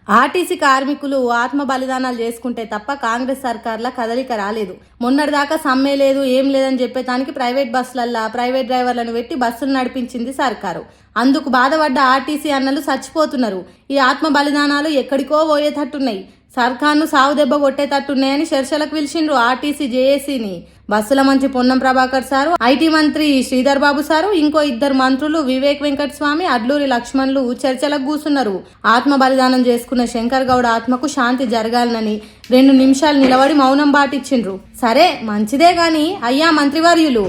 RTC కార్మికులు ఆత్మ బలిదానాలు చేసుకుంటే తప్ప కాంగ్రెస్ సర్కార్ల కదలిక రాలేదు. మొన్నటిదాకా సమ్మె లేదు, ఏం లేదని చెప్పేదానికి ప్రైవేట్ బస్సులల్లా ప్రైవేట్ డ్రైవర్లను పెట్టి బస్సులు నడిపించింది సర్కారు. అందుకు బాధపడ్డ ఆర్టీసీ అన్నలు చచ్చిపోతున్నారు. ఈ ఆత్మ బలిదానాలు ఎక్కడికో పోయేటట్టున్నాయి. సర్కార్ను సావు దెబ్బ కొట్టేటట్టున్నాయని చర్చలకు పిలిచిండ్రు ఆర్టీసీ జేఏసీని. బస్సుల మంత్రి పొన్నం ప్రభాకర్ సారు, ఐటీ మంత్రి శ్రీధర్ బాబు సారు, ఇంకో ఇద్దరు మంత్రులు వివేక్ వెంకటస్వామి, అడ్లూరి లక్ష్మణ్లు చర్చలకు కూసున్నారు. ఆత్మ బలిదానం చేసుకున్న శంకర్ గౌడ ఆత్మకు శాంతి జరగాలనని 2 నిమిషాలు నిలబడి మౌనం పాటించిండ్రు. సరే మంచిదే గాని అయ్యా మంత్రివర్యులు,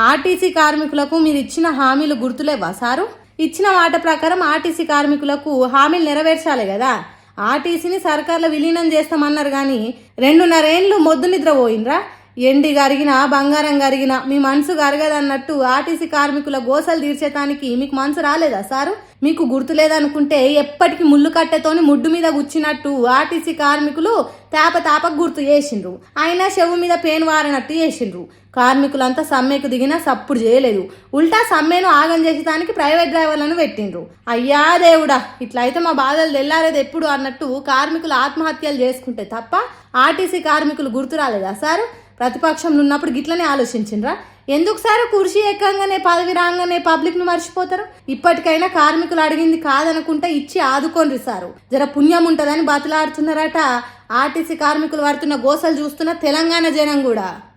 ఆర్టీసీ కార్మికులకు మీరు ఇచ్చిన హామీలు గుర్తులేవా సారు? ఇచ్చిన మాట ప్రకారం ఆర్టీసీ కార్మికులకు హామీలు నెరవేర్చాలి కదా. ఆర్టీసీని సర్కార్లో విలీనం చేస్తామన్నారు కానీ 2.5 ఏళ్ళు మొద్దు నిద్ర పోయినరా? ఎండి గరిగినా బంగారం గరిగినా మీ మనసు గరగదన్నట్టు ఆర్టీసీ కార్మికుల గోసలు తీర్చేటానికి మీకు మనసు రాలేదా సారు? మీకు గుర్తులేదనుకుంటే ఎప్పటికీ ముళ్ళు కట్టెతోని ముడ్డు మీద గుచ్చినట్టు ఆర్టీసీ కార్మికులు తాపకు గుర్తు చేసిండ్రు. అయినా చెవు మీద పేను వారినట్టు చేసిండ్రు. కార్మికులంతా సమ్మెకు దిగినా సప్పుడు చేయలేదు. ఉల్టా సమ్మెను ఆగం చేసేదానికి ప్రైవేట్ డ్రైవర్లను పెట్టిండ్రు. అయ్యా దేవుడా, ఇట్లా అయితే మా బాధలు తెల్లారేది ఎప్పుడు అన్నట్టు కార్మికులు ఆత్మహత్యలు చేసుకుంటే తప్ప ఆర్టీసీ కార్మికులు గుర్తు రాలేదా సారు? ప్రతిపక్షంలో ఉన్నప్పుడు గిట్లనే ఆలోచించిండ్రా? ఎందుకు సార్ కుర్చీ ఎక్కంగానే పదవి రాగానే పబ్లిక్ ను మర్చిపోతారు? ఇప్పటికైనా కార్మికులు అడిగింది కాదనుకుంటే ఇచ్చి ఆదుకోండి సారు. జర పుణ్యం ఉంటదని బతులాడుతున్నారట. ఆర్టీసీ కార్మికులు పడుతున్న గోసలు చూస్తున్న తెలంగాణ జనం కూడా.